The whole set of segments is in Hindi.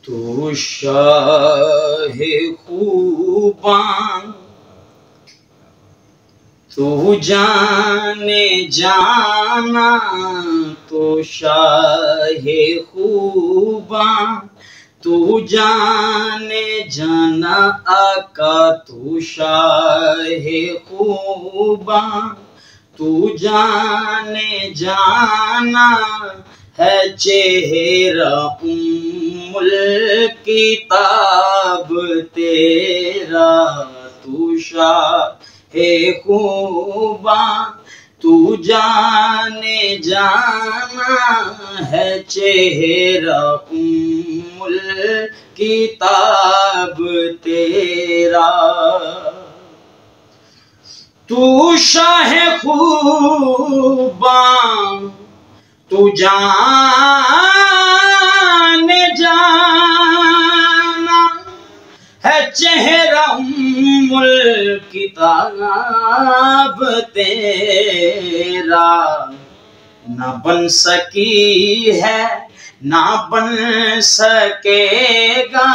तू शाहे खूबां, तू जाने जाना, तो शाहे खूबां, तू जाने जाना आका, तू शाहे खूबां, तू जाने जाना है चेहरा उम्मुल किताब तेरा। तू शाहे खूबां, तू जाने जाना है चेहरा उम्मुल किताब तेरा। तू शाहे खूबां, तू जाने जाना है चेहरा उम्मुल किताब तेरा। ना बन सकी है, ना बन सकेगा,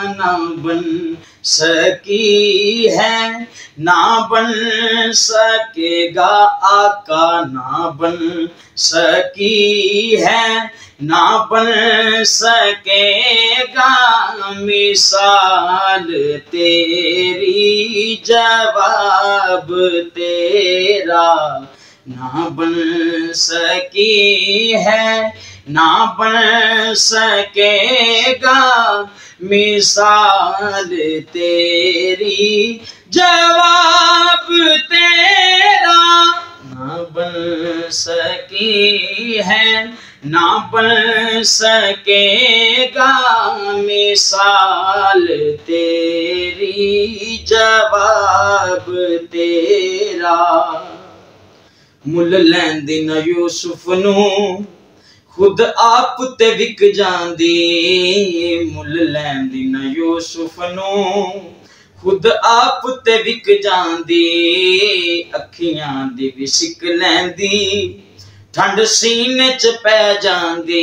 ना बन सकी है, ना बन सकेगा आका, ना बन सकी है, ना बन सकेगा मिसाल तेरी, जवाब तेरा। ना बन सकी है, ना बन सकेगा मिसाल तेरी, जवाब तेरा। ना बन सकी है, ना बन सकेगा मिसाल तेरी, जवाब तेरा। मुल लैंदी न यूसुफ नू खुद आप ते विक जांदी, मुल लैंदी न यूसुफ नू खुद आप ते विक जांदी। अखियां दी भी सिक लैंदी, ठंड सीने च पै जांदी।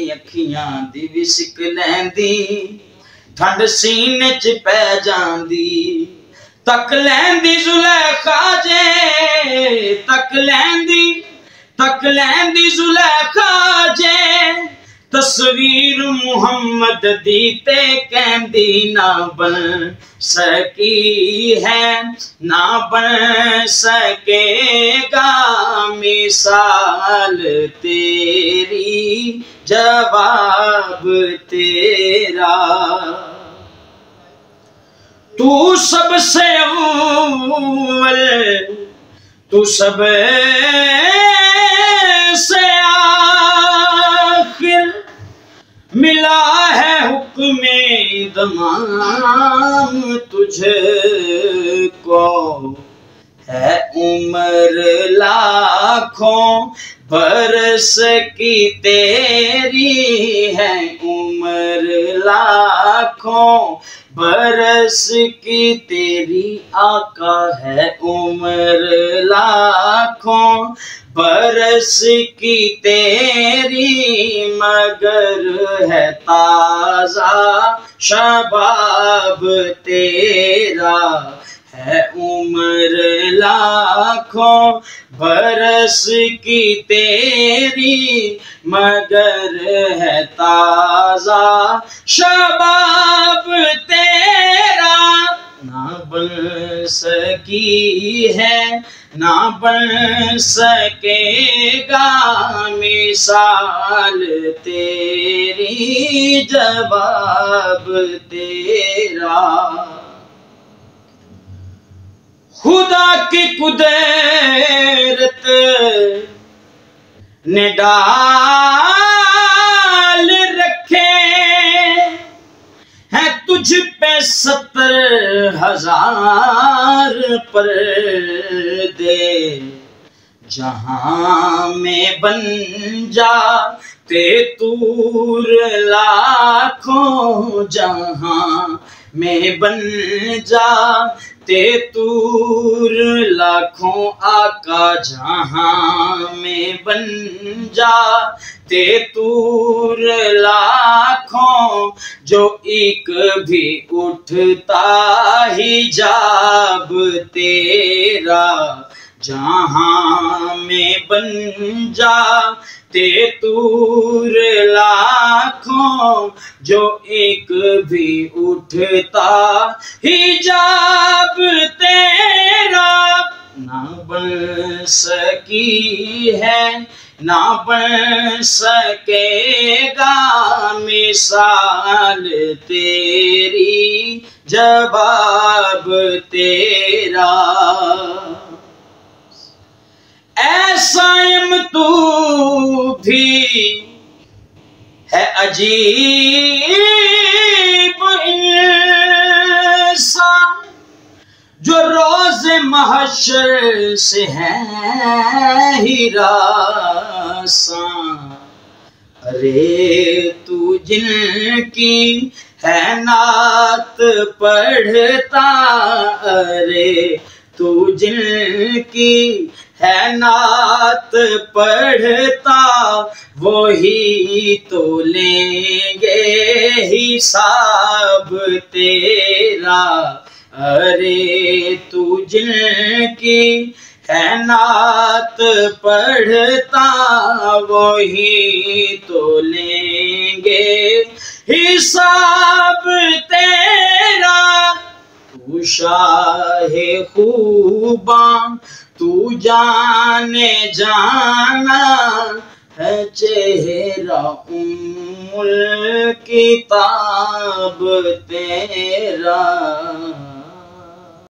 अखियां दी भी सिक लैंदी, ठंड सीने च पै जांदी। तक लैंदी जुलेखा जे, तक लैंदी जुलेखा जे, तस्वीर मुहम्मद दी ते कहंदी ना बन सकी है, ना बन सकेगा मिसाल तेरी, जवाब तेरा। तू सबसे अव्वल, तू सबसे आखिर, मिला है हुक्मे तमाम तुझको। है उम्र लाखों बरस की तेरी, है उम्र लाखों बरस की तेरी आका। है उम्र लाखों बरस की तेरी, मगर है ताजा शबाब तेरा। है उम्र लाखों बरस की तेरी, मगर है ताजा शबाब तेरा। ना बन सकी है, ना बन सकेगा मिसाल तेरी, जवाब तेरा। खुदा की कुदरत ने डाल रखे हैं तुझ पे 70,000 पर्दे। जहां में बन जाते तूर लाखों, जहां में बन जा तेतूर लाखों आका जहां में बन जा, तेतूर लाखों जो एक भी उठता हिजाब तेरा जहां में बन जा, तेतूर लाखों जो एक भी उठता हिजाब तेरा ना बन सकी है ना बन सकेगा मिसाल तेरी जवाब तेरा। ऐसा तू भी है अजीब इंसान जो रोज़े महशर से है हिरासा। अरे तू जिनकी है नात पढ़ता, अरे तू जिनकी है नात पढ़ता वही तो लेंगे हिसाब तेरा। अरे तू जिनकी है नात पढ़ता वही तो लेंगे हिसाब तेरा। तू शाहे खूबा तू जाने जाना है चेहरा उम्मुल किताब तेरा।